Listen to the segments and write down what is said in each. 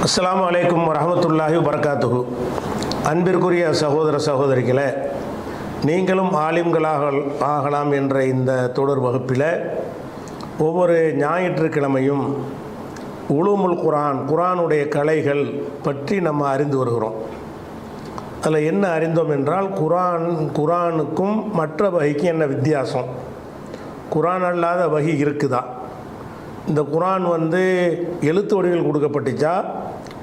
அஸ்ஸலாமு அலைக்கும் வரஹ்மத்துல்லாஹி வபரகாத்துஹு. அன்பிற்குரிய சகோதர சகோதரிகளே, நீங்களும் ஆலிம்களாக ஆகலாம் என்ற இந்த தொடர் வகுப்பில் ஒவ்வொரு ஞாயிற்றுக்கிழமையும் உலூமுல் குர்ஆனுடைய கலைகள் பற்றி நம்ம அறிந்து வருகிறோம். அதில் என்ன அறிந்தோம் என்றால், குர்ஆனுக்கும் மற்ற வகைக்கும் என்ன வித்தியாசம், குர்ஆன் அல்லாத வகை இருக்குதா, இந்த குர்ஆன் எழுத்து வடிவில் கொடுக்கப்பட்டுச்சா,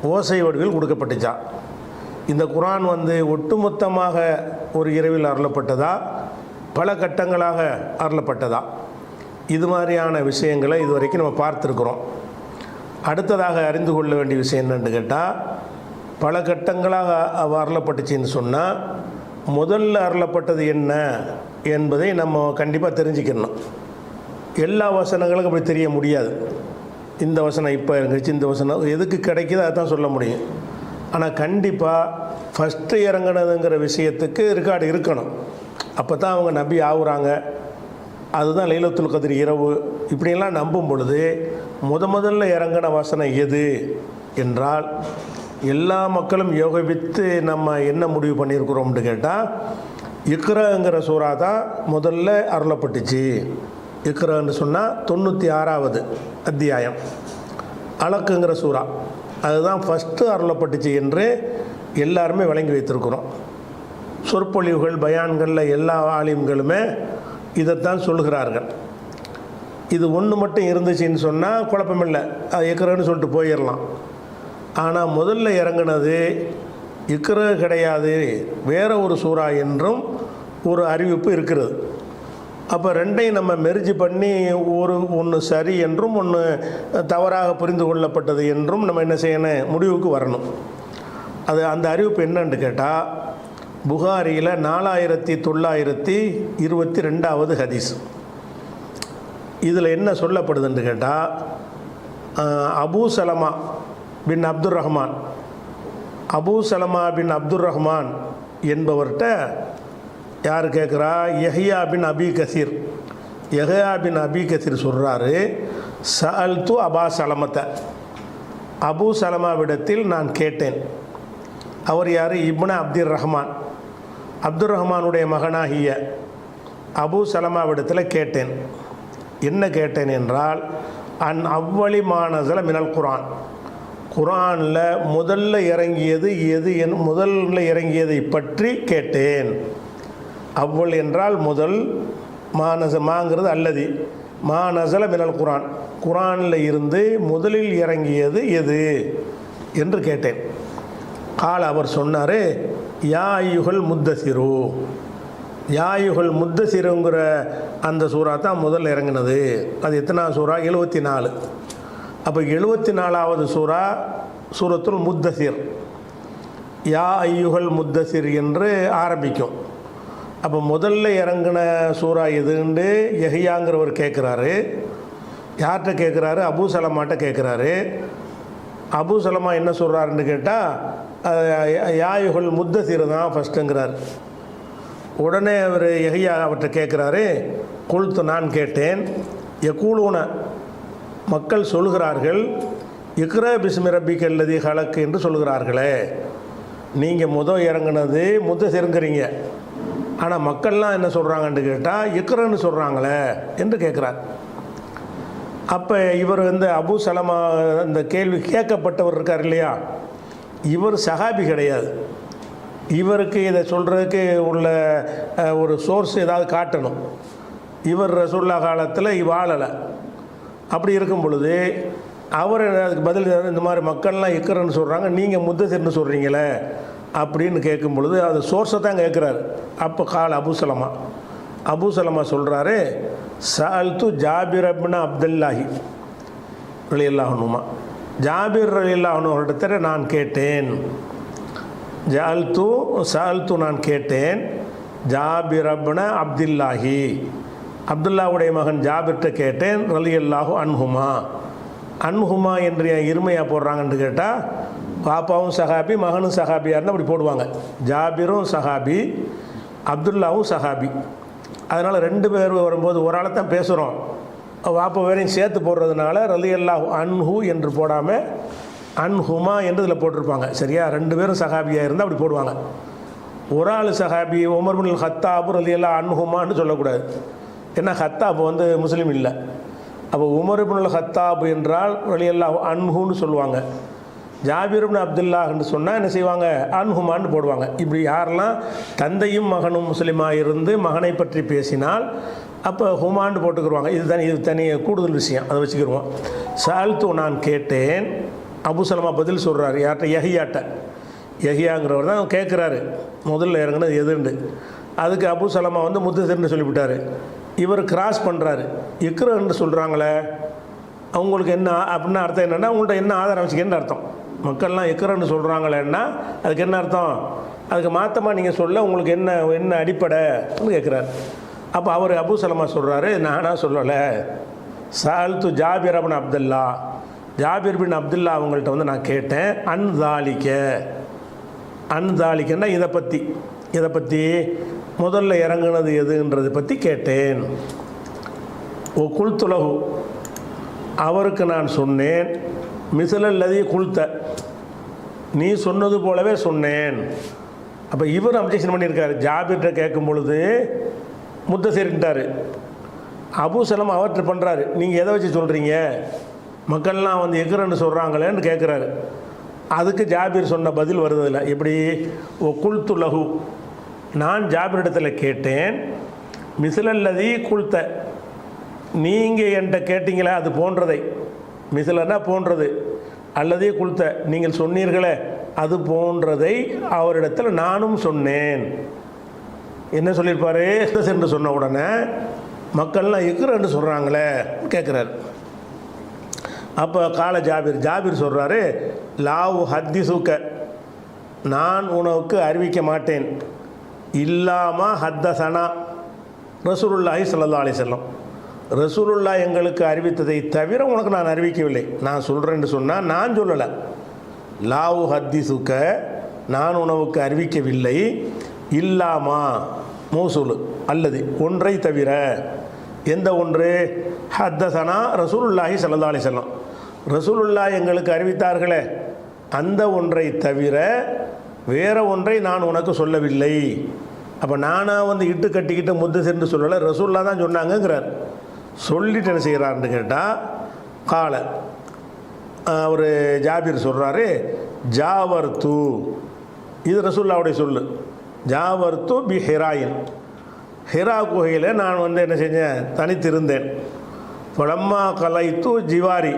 ஓசை வடிவில் கொடுக்கப்பட்டுச்சா, இந்த குர்ஆன் ஒட்டுமொத்தமாக ஒரு இரவில் அருளப்பட்டதா, பல கட்டங்களாக அருளப்பட்டதா, இது மாதிரியான விஷயங்களை இதுவரைக்கும் நம்ம பார்த்துருக்குறோம். அடுத்ததாக அறிந்து கொள்ள வேண்டிய விஷயம் என்னென்னு கேட்டால், பல கட்டங்களாக அருளப்பட்டுச்சின்னு சொன்னால் முதல்ல அருளப்பட்டது என்ன என்பதை நம்ம கண்டிப்பாக தெரிஞ்சுக்கணும். எல்லா வசனங்களுக்கும் அப்படி தெரிய முடியாது. இந்த வசனம் இப்போ இருந்துச்சு, இந்த வசனம் எதுக்கு கிடைக்குதோ அதை தான் சொல்ல முடியும். ஆனால் கண்டிப்பாக ஃபஸ்ட்டு இறங்கினதுங்கிற விஷயத்துக்கு ரெக்கார்டு இருக்கணும். அப்போ தான் அவங்க நபி ஆகுறாங்க. அதுதான் லைலத்துல் கத்ர் இரவு. இப்படியெல்லாம் நம்பும் பொழுது முதல்ல இறங்கின வசனம் எது என்றால், எல்லா மக்களும் யோகித்து நம்ம என்ன முடிவு பண்ணியிருக்கிறோம்னு கேட்டால், இக்ராங்கிற சூறா தான் முதல்ல அருளப்பட்டுச்சு. இக்ரான்னு சொன்னால் 96வது அத்தியாயம், அலக்குங்கிற சூறா, அதுதான் ஃபஸ்ட்டு அருளப்பட்டுச்சு என்று எல்லாருமே வழங்கி வைத்திருக்கிறோம். சொற்பொழிவுகள் பயான்களில் எல்லா ஆலிம்களுமே இதைத்தான் சொல்கிறார்கள். இது ஒன்று மட்டும் இருந்துச்சுன்னு சொன்னால் குழப்பமில்லை, அது இக்ரான்னு சொல்லிட்டு போயிடலாம். ஆனால் முதல்ல இறங்கினது இக்ரா கிடையாது, வேறு ஒரு சூறா என்றும் ஒரு அறிவிப்பு இருக்கிறது. அப்போ ரெண்டையும் நம்ம மெர்ஜ் பண்ணி ஒன்று சரி என்றும் ஒன்று தவறாக புரிந்து கொள்ளப்பட்டது என்றும் நம்ம என்ன செய்யணும், முடிவுக்கு வரணும். அந்த அறிவிப்பு என்னன்னு கேட்டால், புகாரியில் 4922வது ஹதீஸ். இதில் என்ன சொல்லப்படுதுன்னு கேட்டால், அபூ சலமா பின் அப்துர் ரஹ்மான் என்பவர்கிட்ட யார் கேட்குறா, யஹ்யா பின் அபி கசீர் சொல்கிறாரு, சஅல்து அபா சலமத்தை, அபூ சலமாவிடத்தில் நான் கேட்டேன். அவர் யார், இப்னு அப்துர் ரஹ்மானுடைய மகனாகிய அபூ சலமாவிடத்தில் கேட்டேன். என்ன கேட்டேன் என்றால், அன் அவ்வளி மானசல மினல் குர்ஆனில் முதல்ல இறங்கியது எது, முதல்ல இறங்கியதை பற்றி கேட்டேன். அவ்வள் என்றால் முதல், மாங்கிறது அல்லது, மானசல மினல் குர்ஆனில் இருந்து முதலில் இறங்கியது எது என்று கேட்டேன். அவர் சொன்னார், யா அய்யுஹல் முத்தசிருங்கிற அந்த சூறா தான் முதல்ல இறங்கினது. அது எத்தனாவது சூறா, 74. அப்போ 74வது சூறா சூரத்துல் முத்தசிர், யா அய்யுஹல் முத்தசிர் என்று ஆரம்பிக்கும். அப்போ முதல்ல இறங்கின சூறா எதுன்னு யஹ்யாங்கிறவர் கேட்குறாரு. யார்கிட்ட கேட்குறாரு, அபூ சலமாட்ட கேட்குறாரு. அபூ சலமா என்ன சொல்கிறாருன்னு கேட்டால், யாயுகள் முத்தசிர் தான் ஃபஸ்ட்டுங்கிறார். உடனே அவர் யஹ்யா அவர்கிட்ட கேட்குறாரு, குல்து நான் கேட்டேன், யகூலூன மக்கள் சொல்கிறார்கள், இக்ரா பிஸ்மி ரப்பிக்க அல்லதி ஹலக் என்று சொல்கிறார்களே, நீங்கள் இறங்கினது முத்தசிருங்கிறீங்க, ஆனால் மக்கள்லாம் என்ன சொல்கிறாங்கன்னு கேட்டால் இக்ரான்னு சொல்கிறாங்களே என்று கேட்குறார். அப்போ இவர் அபூ சலமா இந்த கேள்வி கேட்கப்பட்டவர் இருக்கார் இல்லையா, இவர் சஹாபி கிடையாது. இவருக்கு இதை சொல்கிறதுக்கு உள்ள ஒரு சோர்ஸ் ஏதாவது காட்டணும். இவர் ரசூலுல்லாஹ் காலத்தில் வாழலை. அப்படி இருக்கும் பொழுது அவர் அதுக்கு பதில், இந்த மாதிரி மக்கள்லாம் இக்ரான்னு சொல்கிறாங்க, நீங்கள் முத்தசிர்னு சொல்கிறீங்களே அப்படின்னு கேட்கும் பொழுது அது சோர்ஸை தான் கேட்குறாரு. அப்போ அபூ சலமா சொல்கிறாரு, சஅல்து ஜாபிர் இப்னு அப்துல்லாஹி ரலியல்லாஹு அன்ஹுமா, ஜாபிர் ரலியல்லாஹு அன்ஹு அவரிடத்தில் நான் கேட்டேன். சஅல்து நான் கேட்டேன், ஜாபிர் இப்னு அப்துல்லாஹி, அப்துல்லாவுடைய மகன் ஜாபிர்கிட்ட கேட்டேன், ரலியல்லாஹு அன்ஹுமா என்று என் இருமையாக போடுறாங்கன்னு கேட்டால், பாப்பாவும் சஹாபி மகனும் சஹாபியார்னு அப்படி போடுவாங்க. ஜாபிரும் சஹாபி, அப்துல்லாவும் சஹாபி. அதனால் ரெண்டு பேர் வரும்போது ஒரு ஆளை தான் பேசுகிறோம், வாப்பா வேறையும் சேர்த்து போடுறதுனால ரலியல்லாஹு அன்ஹு என்று போடாமல் அன்ஹுமா என்று இதில் போட்டிருப்பாங்க. சரியா, 2 பேரும் சஹாபியாக இருந்தால் அப்படி போடுவாங்க. ஒரு ஆள் சஹாபி உமர் பின் ஹத்தாப் ரலியல்லாஹு அன்ஹுமான்னு சொல்லக்கூடாது. ஏன்னா ஹத்தாப் வந்து முஸ்லீம் இல்லை. அப்போ உமர் பின் ஹத்தாப் என்றால் ரலியல்லாஹு அன்ஹுன்னு சொல்லுவாங்க. ஜாபிர் பின் அப்துல்லாஹ்னு சொன்னால் என்ன செய்வாங்க, அன்ஹுமான்னு போடுவாங்க. இப்படி யாரெல்லாம் தந்தையும் மகனும் முஸ்லீமாக இருந்து மகனை பற்றி பேசினால் அப்போ ஹுமான்னு போட்டுக்கிடுவாங்க. இது தனி கூடுதல் விஷயம், அதை வச்சுக்கிடுவோம். சால்த்து நான் கேட்டேன். அபு சலமா பதில் சொல்கிறாரு. யார்கிட்ட? யஹியாட்ட. யஹியாங்கிறவர் தான் கேட்குறாரு முதல்ல இறங்குனது எதுண்டு. அதுக்கு அபு சலமா வந்து முத்தசிர்னு சொல்லிவிட்டார். இவர் கிராஸ் பண்ணுறாரு. இக்ரன்னு சொல்கிறாங்களே அவங்களுக்கு என்ன அப்படின்னு அர்த்தம் என்னென்னா, உங்கள்கிட்ட என்ன ஆதாரம் வச்சுக்கன்னு அர்த்தம். மக்கள்லாம் இக்ரன்னு சொல்கிறாங்களேன்னா அதுக்கு என்ன அர்த்தம்? அதுக்கு மாற்றமாக நீங்கள் சொல்ல உங்களுக்கு என்ன அடிப்படைன்னு கேட்குறாரு. அப்போ அவர் அபு சலமா சொல்கிறாரு, நானாக சொல்லலை, சால்த்து ஜாபிர் பின் அப்துல்லா, ஜாபிர் பின் அப்துல்லா அவங்கள்ட்ட வந்து நான் கேட்டேன். அன்தாலிக்கன்னா இதை பற்றி முதல்ல இறங்குனது எதுன்றதை பற்றி கேட்டேன். ஓ குல்துலகு, அவருக்கு நான் சொன்னேன். மிசலல்லதி குல்த, நீ சொன்னது போலவே சொன்னேன். அப்போ இவர் அப்ஜெக்ஷன் பண்ணியிருக்காரு. ஜாபிர்கிட்ட கேட்கும் பொழுது முத்தசிர்ட்டார். அபு சலம் அவர்கிட்ட பண்ணுறாரு, நீங்கள் எதை வச்சு சொல்கிறீங்க, மக்கள்லாம் வந்து எக்ரன்னு சொல்கிறாங்களேன்னு கேட்குறாரு. அதுக்கு ஜாபிர் சொன்ன பதில் வருவதில்லை. எப்படி? ஓ குல்துலகு, நான் ஜாபிரிடத்தில் கேட்டேன். மிசிலல்லதி குல்த, நீங்கள் என்கிட்ட கேட்டீங்களே அது போன்றதை, மிசிலன்னா போன்றது, அல்லதே குல்த நீங்கள் சொன்னீர்களே அது போன்றதை அவரிடத்தில் நானும் சொன்னேன். என்ன சொல்லியிருப்பாரு? என்று சொன்ன உடனே மக்கள்லாம் இக்ரன்னு சொல்கிறாங்களே கேட்குறாரு. அப்போ கால ஜாபிர் சொல்கிறாரு, லாவு ஹத்திசுக்க, நான் உனக்கு அறிவிக்க மாட்டேன். இல்லாமா ஹத்தசனா ரசூலுல்லாஹி ஸல்லல்லாஹு அலைஹி வஸல்லம், ரசூலுல்லா எங்களுக்கு அறிவித்ததை தவிர உனக்கு நான் அறிவிக்கவில்லை. நான் சொல்கிறேன்னு சொன்னால் நான் சொல்லலை. லாவு ஹத்திசுக்க, நான் உனக்கு அறிவிக்கவில்லை. இல்லாமா மௌசூல், அல்லது ஒன்றை தவிர. எந்த ஒன்று? ஹத்தசனா ரசூலுல்லாஹி ஸல்லல்லாஹு அலைஹி வஸல்லம், ரசூலுல்லா எங்களுக்கு அறிவித்தார்களே அந்த ஒன்றை தவிர வேறு ஒன்றை நான் உனக்கு சொல்லவில்லை. அப்போ நானாக வந்து இட்டு கட்டிக்கிட்டு முத்து சென்று சொல்லலை, ரசூல்லா தான் சொன்னாங்கங்கிறார். சொல்லிட்டு என்ன செய்கிறாருன்னு கேட்டால், கால அவர் ஜாபிர் சொல்கிறாரு, ஜாவர்த்து, இது ரசூல்லாவுடைய சொல்லு. ஜாவர்த்து பி ஹிராயின், ஹிரா குகையில் நான் வந்து என்ன செஞ்சேன், தனித்திருந்தேன். பழம்மா கலைத்து ஜிவாரி,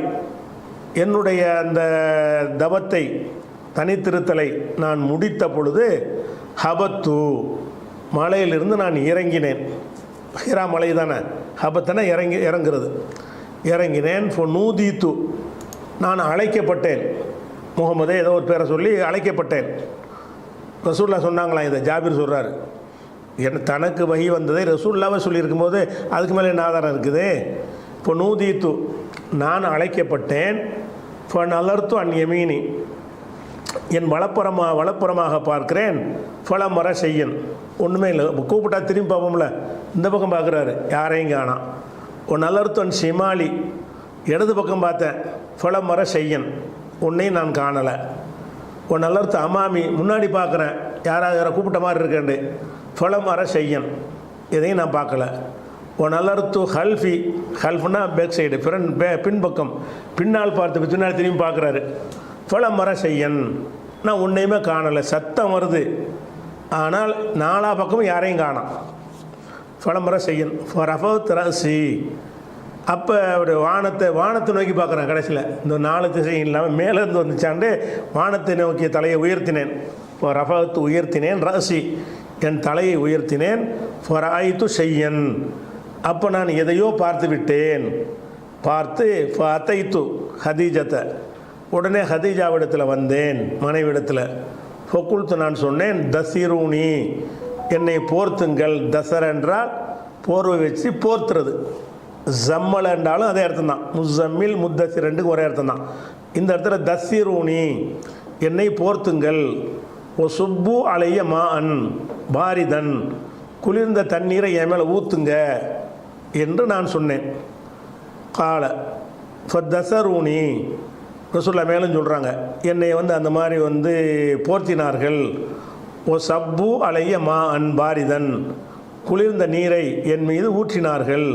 என்னுடைய அந்த தவத்தை தனித்திருத்தலை நான் முடித்த பொழுது, ஹபத்து, மலையிலிருந்து நான் இறங்கினேன். ஹிரா மலை தானே, ஹபத்தனை இறங்குறது. இறங்கினேன். நூதீத்து, நான் அழைக்கப்பட்டேன். முகமதே ஏதோ ஒரு பேரை சொல்லி அழைக்கப்பட்டேன். ரசூல்லா சொன்னாங்களாம். இதை ஜாபிர் சொல்கிறார். தனக்கு வகி வந்ததை ரசூல்லாவை சொல்லியிருக்கும் போது அதுக்கு மேலே என்ன ஆதாரம் இருக்குது? இப்போ நூதீத்து, நான் அழைக்கப்பட்டேன். இப்போ நலர்த்து அன் யமீனி, என் வலப்புறமாக பார்க்கிறேன். ஃபலமர செய்யன், ஒன்றுமே இல்லை. கூப்பிட்டா திரும்பி பார்ப்போம்ல, இந்த பக்கம் பார்க்குறாரு, யாரையும் காணாம். ஒன் நலர்த்து அன் ஷிமாலி, இடது பக்கம் பார்த்தேன். ஃபலமர செய்யன், ஒன்றையும் நான் காணலை. ஒன் நலர்த்து அமாமி, முன்னாடி பார்க்குறேன், யாராவது கூப்பிட்ட மாதிரி இருக்கேன். ஃபலமர செய்யன், எதையும் நான் பார்க்கல. ஒன் அலர்த்து ஹல்ஃபி, ஹல்ஃப்னா பேக் சைடு, பின்பக்கம், பின்னால் பார்த்து பின்னால் திரும்பி பார்க்குறாரு. ஃபலமர செய்யன், நான் ஒன்றையுமே காணலை. சத்தம் வருது, ஆனால் நாலா பக்கமும் யாரையும் காணோம். ஃபலமர செய்யன் ரஃபத் ரசி, அப்போ அப்படி வானத்தை நோக்கி பார்க்குறேன். கடைசியில் இந்த 4 திசையும் இல்லாமல் மேலேருந்து வந்துச்சாண்டு வானத்தை நோக்கிய தலையை உயர்த்தினேன். ரஃபத்து உயர்த்தினேன், ரசி என் தலையை உயர்த்தினேன். ஃபராயித்து செய்யன், அப்போ நான் எதையோ பார்த்து விட்டேன். பார்த்து அத்தைத்து ஹதீஜத்தை, உடனே ஹதீஜாவிடத்தில் வந்தேன், மனைவிடத்தில். ஃபொக்குல்த்து, நான் சொன்னேன், தசிரூனி, என்னை போர்த்துங்கள். தசர் என்றால் போர்வை வச்சு போர்த்துறது. ஜம்மல் என்றாலும் அதே அர்த்தம் தான். முசம்மில் முத்தசிர் ரெண்டுக்கும் ஒரே அர்த்தம் தான். இந்த இடத்துல தசிரூனி, என்னை போர்த்துங்கள். ஓ சுப்பு அலைய மா அன் பாரிதன், குளிர்ந்த தண்ணீரை என் மேலே ஊற்றுங்க என்று நான் சொன்னேன். கால ஃபத்தசரூனி, ரசூலுல்லாஹ் மேலும் சொல்கிறாங்க, என்னை வந்து அந்த மாதிரி வந்து போர்த்தினார்கள். ஓ சப்பு அலைய மா அன் பாரிதன், குளிர்ந்த நீரை என் மீது ஊற்றினார்கள்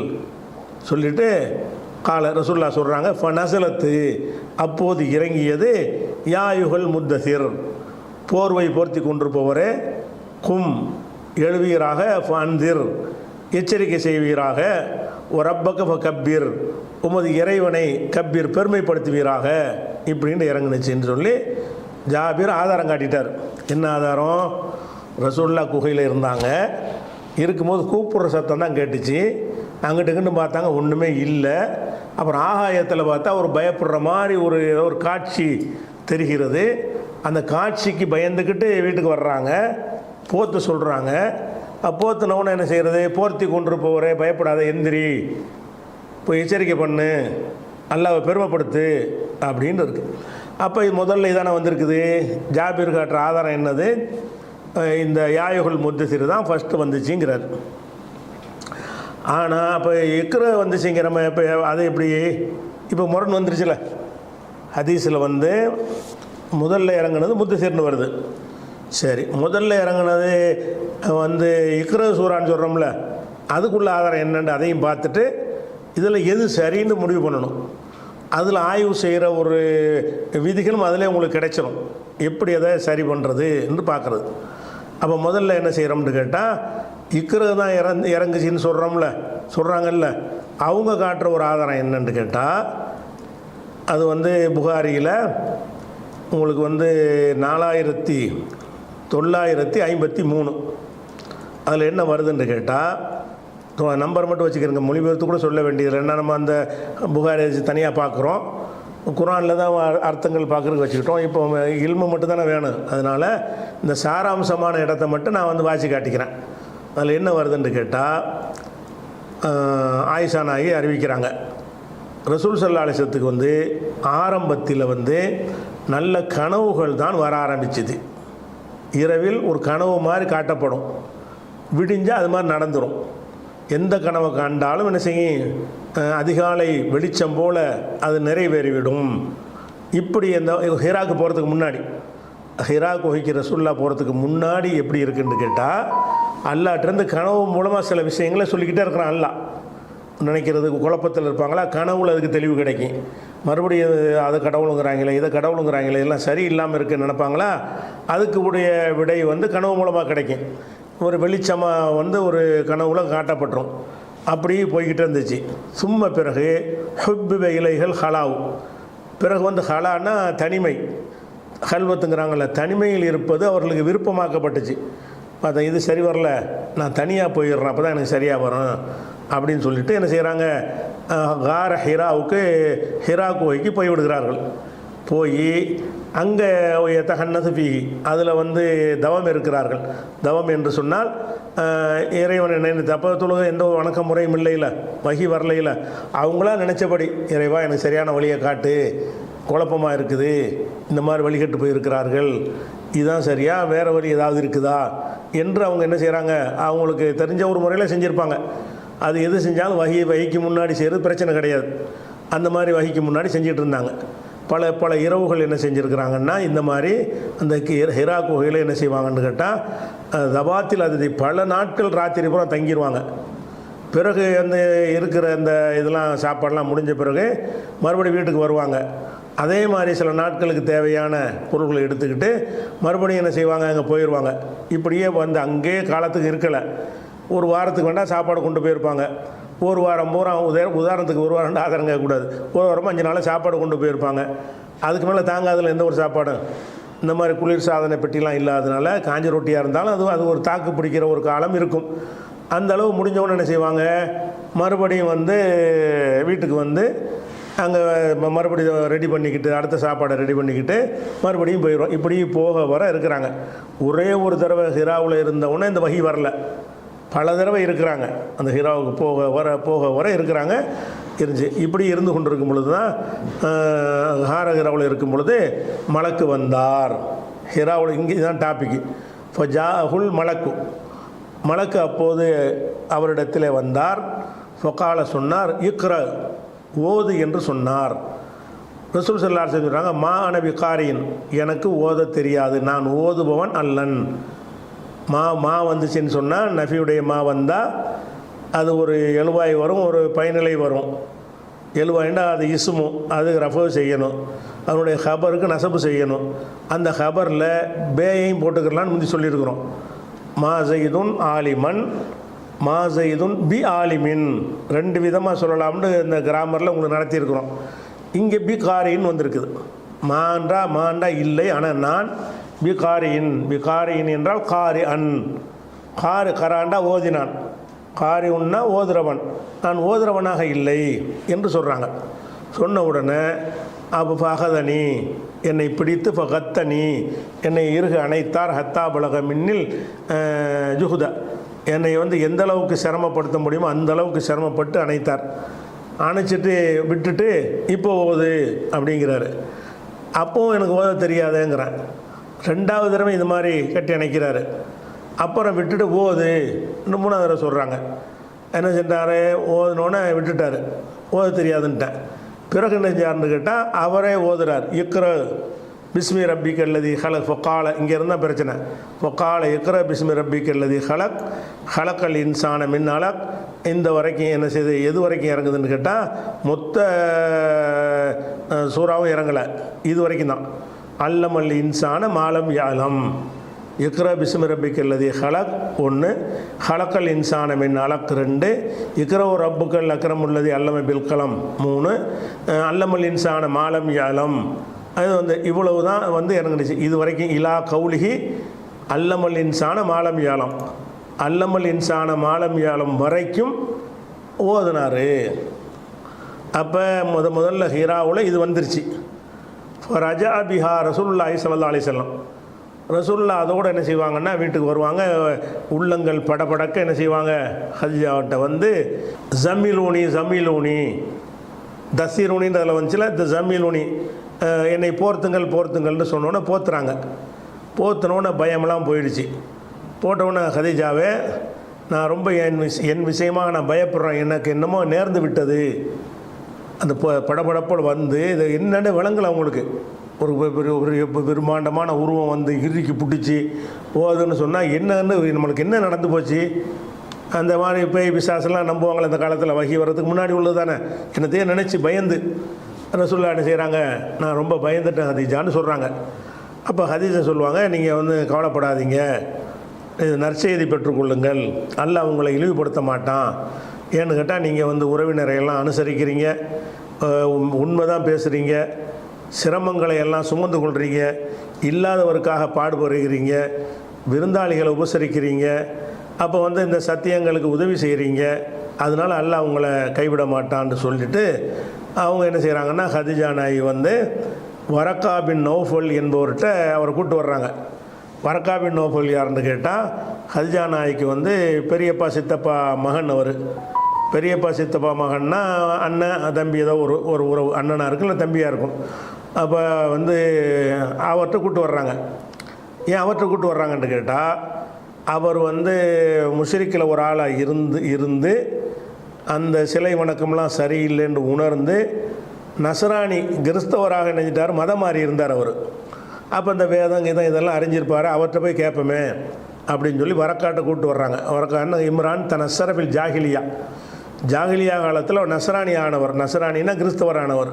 சொல்லிட்டு ரசூலுல்லாஹ் சொல்கிறாங்க, ஃபனசலத்து, அப்போது இறங்கியது, யாயுகல் முத்தசிர், போர்வை போர்த்தி கொண்டிருப்பவரே, கும் எழுவீராக, ஃபன்திர் எச்சரிக்கை செய்வீராக, ஒரு ரப்பக கப்பீர், உமது இறைவனை கப்பீர் பெருமைப்படுத்துவீராக இப்படின்னு இறங்குனுச்சின்னு சொல்லி ஜாபீர் ஆதாரம் காட்டிட்டார். என்ன ஆதாரம்? ரசூலுல்லாஹ் குகையில் இருந்தாங்க, இருக்கும்போது கூப்பிட்ற சத்தம் தான் கேட்டுச்சு. அங்கிட்டு பார்த்தாங்க, ஒன்றுமே இல்லை. அப்புறம் ஆகாயத்தில் பார்த்தா ஒரு பயப்படுற மாதிரி ஒரு காட்சி தெரிகிறது. அந்த காட்சிக்கு பயந்துக்கிட்டு வீட்டுக்கு வர்றாங்க, போத்து சொல்கிறாங்க. போத்துனவுன்னு என்ன செய்கிறது? போர்த்தி கொண்டு போகிறே, பயப்படாத, எந்திரி, போய் எச்சரிக்கை பண்ணு, அல்லாஹ்வை பெருமைப்படுத்து அப்படின்னு இருக்குது. அப்போ முதல்ல இதான வந்திருக்குது. ஜாபீர் காட்டுற ஆதாரம் என்னது? இந்த யாயுகுல் முத்தசிர் தான் ஃபஸ்ட்டு வந்துச்சுங்கிறார். ஆனால் அப்போ இக்ர வந்துச்சுங்கிற இப்போ அது எப்படி? இப்போ முரண் வந்துருச்சுல. ஹதீஸில் வந்து முதல்ல இறங்குனது முத்தசிர்னு வருது. சரி, முதல்ல இறங்குனது வந்து இக்ர சூரான்னு சொல்கிறோம்ல, அதுக்குள்ள ஆதாரம் என்னென்னு அதையும் பார்த்துட்டு இதில் எது சரின்னு முடிவு பண்ணணும். அதில் ஆய்வு செய்கிற ஒரு விதிகளும் அதில் உங்களுக்கு கிடைச்சிடும், எப்படி அதை சரி பண்ணுறது என்று பார்க்குறது. அப்போ முதல்ல என்ன செய்கிறோம்னு கேட்டால், இக்ர தான் இறங்குச்சின்னு சொல்கிறாங்கல்ல, அவங்க காட்டுற ஒரு ஆதாரம் என்னன்னு கேட்டால், அது வந்து புகாரியில் உங்களுக்கு வந்து 4953 அதில் என்ன வருதுன்னு கேட்டால், நம்பர் மட்டும் வச்சுக்கிறேங்க, மொழிபெயர்த்து கூட சொல்ல வேண்டியது. ஏன்னா நம்ம அந்த புகாரி தனியாக பார்க்குறோம், குரானில் தான் அர்த்தங்கள் பார்க்குறதுக்கு வச்சுக்கிட்டோம். இப்போ இல்மு மட்டும் தானே வேணும். அதனால் இந்த சாராம்சமான இடத்த மட்டும் நான் வந்து வாசி காட்டிக்கிறேன். அதில் என்ன வருதுன்னு கேட்டால், ஆயிஷா நாயகி அறிவிக்கிறாங்க, ரசூல் ஸல்லல்லாஹு அலைஹி வஸல்லத்துக்கு வந்து ஆரம்பத்தில் வந்து நல்ல கனவுகள் தான் வர ஆரம்பிச்சுது. இரவில் ஒரு கனவு மாதிரி காட்டப்படும், விடிஞ்சால் அது மாதிரி நடந்துடும். எந்த கனவை கண்டாலும் என்ன செய்யும்? அதிகாலை வெளிச்சம் போல் அது நிறைவேறிவிடும். இப்படி இந்த ஹிராக்கு போகிறதுக்கு முன்னாடி, ஹிரா குகைக்கு ரசூலுல்லாஹ் போகிறதுக்கு முன்னாடி எப்படி இருக்குன்னு கேட்டால், அல்லாஹ்கிட்டேருந்து கனவு மூலமாக சில விஷயங்களை சொல்லிக்கிட்டே இருக்கிறான். அல்லாஹ் நினைக்கிறதுக்கு குழப்பத்தில் இருப்பாங்களா, கனவுல அதுக்கு தெளிவு கிடைக்கும். மறுபடியும் அதை கடவுளுங்கிறாங்களே, இதை கடவுளுங்கிறாங்களே, இதெல்லாம் சரி இல்லாமல் இருக்குன்னு நினைப்பாங்களா, அதுக்கு உடைய விடை வந்து கனவு மூலமாக கிடைக்கும். ஒரு வெளிச்சமாக வந்து ஒரு கனவுல காட்டப்பட்டுரும். அப்படி போய்கிட்டே இருந்துச்சு. சும்மா பிறகு ஹுப்பிப இலைகள் ஹலாவ், பிறகு வந்து ஹலான்னா தனிமை, ஹல்வத்துங்கிறாங்கல்ல, தனிமையில் இருப்பது அவர்களுக்கு விருப்பமாக்கப்பட்டுச்சு. பார்த்தா இது சரி வரல, நான் தனியாக போயிடுறேன், அப்போ தான் எனக்கு சரியாக வரும் அப்படின்னு சொல்லிட்டு என்ன செய்கிறாங்க, கார ஹிராவுக்கு, ஹிரா குகைக்கு போய் விடுகிறார்கள். போய் அங்கே தஹன்னது ஃபீஹி, அதில் வந்து தவம் இருக்கிறார்கள். தவம் என்று சொன்னால் இறைவனை நினைத்து, அப்போ தொழுக எந்த வணக்க முறையும் இல்லையில, வகி வரலையில், அவங்களாம் நினச்சபடி, இறைவா எனக்கு சரியான வழியை காட்டு, குழப்பமாக இருக்குது, இந்த மாதிரி வழிகட்டு போயிருக்கிறார்கள், இதுதான் சரியா, வேறு வழி ஏதாவது இருக்குதா என்று அவங்க என்ன செய்கிறாங்க, அவங்களுக்கு தெரிஞ்ச ஒரு முறையில் செஞ்சுருப்பாங்க. அது எது செஞ்சாலும் வகிக்கு முன்னாடி செய்கிறது பிரச்சனை கிடையாது. அந்த மாதிரி வகிக்கு முன்னாடி செஞ்சிட்டு இருந்தாங்க. பல இரவுகள் என்ன செஞ்சுருக்கிறாங்கன்னா, இந்த மாதிரி அந்த ஹிரா குகையில் என்ன செய்வாங்கன்னு கேட்டால், தபாத்தில் அது பல நாட்கள் ராத்திரி பூரா தங்கிடுவாங்க. பிறகு அந்த இருக்கிற அந்த இதெல்லாம் சாப்பாடெலாம் முடிஞ்ச பிறகு மறுபடியும் வீட்டுக்கு வருவாங்க. அதே மாதிரி சில நாட்களுக்கு தேவையான பொருட்களை எடுத்துக்கிட்டு மறுபடியும் என்ன செய்வாங்க, அங்கே போயிடுவாங்க. இப்படியே வந்து அங்கேயே காலத்துக்கு இருக்கலை. ஒரு வாரத்துக்கு வேண்டாம் சாப்பாடு கொண்டு போயிருப்பாங்க. ஒரு வாரம் பூரா உதாரணத்துக்கு ஒரு வாரம் ஆதாரம் கேட்கக்கூடாது, ஒரு வாரமாக 5 நாள் சாப்பாடு கொண்டு போயிருப்பாங்க. அதுக்கு மேலே தாங்காதில் எந்த ஒரு சாப்பாடும், இந்த மாதிரி குளிர் சாதனை பெட்டிலாம் இல்லாததுனால காஞ்ச ரொட்டியாக இருந்தாலும் அது ஒரு தாக்கு பிடிக்கிற ஒரு காலம் இருக்கும். அந்த அளவு முடிஞ்சவொன்னு என்ன செய்வாங்க, மறுபடியும் வந்து வீட்டுக்கு வந்து அங்கே மறுபடியும் ரெடி பண்ணிக்கிட்டு, அடுத்த சாப்பாடை ரெடி பண்ணிக்கிட்டு மறுபடியும் போயிடும். இப்படி போக வர இருக்கிறாங்க. ஒரே ஒரு தடவை ஹிராவில் இருந்தவுடனே இந்த வகி வரல, பல தடவை இருக்கிறாங்க. அந்த ஹிராவுக்கு போக வர இருக்கிறாங்க இருந்துச்சு. இப்படி இருந்து கொண்டிருக்கும் பொழுது தான் ஹிராவில் இருக்கும் பொழுது மலக்கு வந்தார். ஹிராவில் இங்கே தான் டாப்பிக்கு. ஃபஜாஹுல் மலக்கு, மலக்கு அப்போது அவரிடத்தில் வந்தார். ஃபகால சொன்னார், இக்ர ஓது என்று சொன்னார். ரசூல் ஸல்லல்லாஹு அலைஹி வஸல்லம் சொல்கிறாங்க, மா அனபி காரியின், எனக்கு ஓத தெரியாது, நான் ஓதுபவன் அல்லன். மா வந்துச்சுன்னு சொன்னால் நஃபியுடைய மா வந்தால் அது ஒரு எழுவாய் வரும், ஒரு பயனிலை வரும். எழுவாய்ண்டா அது இஸ்மு, அது ரஃபு செய்யணும், அதனுடைய ஹபருக்கு நசபு செய்யணும். அந்த ஹபரில் பேயையும் போட்டுக்கிறலான்னு முந்தி சொல்லியிருக்கிறோம். மா ஜெயிதுன் ஆலிமன், மா ஜெயிதுன் பி ஆலிமின், ரெண்டு விதமாக சொல்லலாம்னு இந்த கிராமரில் உங்களுக்கு நடத்தியிருக்கிறோம். இங்கே பி காரின்னு வந்திருக்குது. மாண்டா இல்லை, ஆனால் நான் பி காரியின் என்றால் காரி அன், கராண்டா ஓதினான், காரி உன்னா ஓதுறவன், நான் ஓதுறவனாக இல்லை என்று சொல்கிறாங்க. சொன்ன உடனே அப்போ ஃபஹதனி, என்னை பிடித்து ஃபகத்தனி, என்னை இறுக அணைத்தார், ஹத்தா பலக மின்னில் ஜுஹுத, என்னை எந்த அளவுக்கு சிரமப்படுத்த முடியுமோ அந்த அளவுக்கு சிரமப்பட்டு அணைத்தார். அணைச்சிட்டு விட்டுட்டு இப்போ ஓது அப்படிங்கிறாரு. அப்போவும் எனக்கு ஓத தெரியாதேங்கிறேன். ரெண்டாவது தடவை இது மாதிரி கட்டி அணைக்கிறாரு. அப்புறம் விட்டுட்டு ஓது, இன்னும் மூணாவது தடவை சொல்கிறாங்க. என்ன செஞ்சார், ஓதுனோன்னே விட்டுட்டார், ஓத தெரியாதுன்ட்டேன். பிறகு என்ன செஞ்சார்னு கேட்டால் அவரே ஓதுறார். இக்ர பிஸ்மி ரப்பிக் அல்லதி ஹலக் ஃபொக்கால, இங்கே இருந்தால் பிரச்சனை. ஃபொக்கால இக்ர பிஸ்மி ரப்பிக் அல்லதி ஹலக் ஹலக்கல் இன்சான மின் அலக், இந்த வரைக்கும் என்ன செய்து, எது வரைக்கும் இறங்குதுன்னு கேட்டால் மொத்த சூறாவும் இறங்கலை, இது வரைக்கும் தான். அல்லமல் இன்சான மாலம் யாலம், இக்ரா பிஸ்மி ரப்பிக் அல்லதி ஹலக் 1, ஹலக்கல் இன்சான மின் அலக் 2, இக்ரா ரப்புக்கல் அக்ரமுல்லதி அல்லம பில்கலம் 3, அல்லமல் இன்சான மாலம் யாலம். அது இவ்வளவு தான் இறங்குனுச்சு இது வரைக்கும். இலா கௌலிஹி அல்லமல் இன்சான மாலம் யாலம், அல்லமல் இன்சான மாலம் யாலம் வரைக்கும் ஓதுனார். அப்போ முதல்ல ஹிராவில் இது வந்துருச்சு. ரஜா பிஹா ரசூலுல்லாஹி ஸல்லல்லாஹு அலைஹி வஸல்லம், ரசூலுல்லாஹ் அதோடு என்ன செய்வாங்கன்னா வீட்டுக்கு வருவாங்க. உள்ளங்கள் படபடக்க என்ன செய்வாங்க, ஹதிஜாவிட்ட ஜமீலூனி தசீரூனின்னு அதில் வந்துச்சுல, இந்த ஜமீலூனி, என்னை போர்த்துங்கள்னு சொன்னோன்னே போத்துறாங்க. போத்துனோன்னே பயமெல்லாம் போயிடுச்சு. போட்டவுடனே ஹதிஜாவே, நான் ரொம்ப என் விஷயமாக நான் பயப்படுறேன், எனக்கு என்னமோ நேர்ந்து விட்டது. அந்த படபடப்போடு இது என்னென்னு விளங்கலை அவங்களுக்கு. ஒரு பிரம்மாண்டமான உருவம் இறுக்கி பிடிச்சி போகுதுன்னு சொன்னால் என்னன்னு நம்மளுக்கு என்ன நடந்து போச்சு. அந்த மாதிரி பேய் பிசாசெல்லாம் நம்புவாங்களே அந்த காலத்தில், வகி வர்றதுக்கு முன்னாடி உள்ளது தானே. என்னத்தையே நினச்சி பயந்து ரசூலுல்லாஹ் என்ன செய்கிறாங்க, நான் ரொம்ப பயந்துட்டேன் ஹதீஜான்னு சொல்கிறாங்க. அப்போ ஹதீஜா சொல்லுவாங்க, நீங்கள் கவலைப்படாதீங்க, இது நற்செய்தி பெற்றுக்கொள்ளுங்கள், அல்லாஹ் உங்களை இழிவுபடுத்த மாட்டான். ஏன்னு கேட்டால் நீங்கள் உறவினரையெல்லாம் அனுசரிக்கிறீங்க, உண்மை தான் பேசுகிறீங்க, சிரமங்களை எல்லாம் சுமந்து கொள்கிறீங்க, இல்லாதவருக்காக பாடுபடுகிறீங்க, விருந்தாளிகளை உபசரிக்கிறீங்க, அப்போ இந்த சத்தியங்களுக்கு உதவி செய்கிறீங்க, அதனால் அல்லாஹ் உங்களை கைவிட மாட்டான்னு சொல்லிட்டு அவங்க என்ன செய்கிறாங்கன்னா, ஹதிஜா நாயி வரக்கா பின் நௌஃபல் என்பவர்கிட்ட அவரை கூப்பிட்டு வர்றாங்க. வரக்கா பின் நௌஃபல் யாருன்னு கேட்டால், ஹதிஜா நாய்க்கு பெரியப்பா சித்தப்பா மகன். அவர் பெரியப்பா சித்தப்பா மகன்னா அண்ணன் தம்பி, ஏதோ ஒரு உறவு, அண்ணனாக இருக்கும் இல்லை தம்பியாக இருக்கும். அப்போ அவர்கிட்ட கூப்பிட்டு வர்றாங்க. ஏன் அவர்கிட்ட கூப்பிட்டு வர்றாங்கன்னு கேட்டால், அவர் முஷ்ரிக்கில் ஒரு ஆளாக இருந்து அந்த சிலை வணக்கம்லாம் சரியில்லைன்னு உணர்ந்து நசராணி கிறிஸ்தவராக நினைச்சிட்டார், மதம் மாறி இருந்தார் அவர். அப்போ இந்த வேதம் இதெல்லாம் அறிஞ்சிருப்பார், அவர்கிட்ட போய் கேட்போமே அப்படின்னு சொல்லி வரக்காட்டை கூப்பிட்டு வர்றாங்க. வரக்கான இம்ரான் நஸ்ரபில் ஜாகிலியா காலத்தில் நசராணி ஆனவர், நசரானின்னா கிறிஸ்தவரானவர்.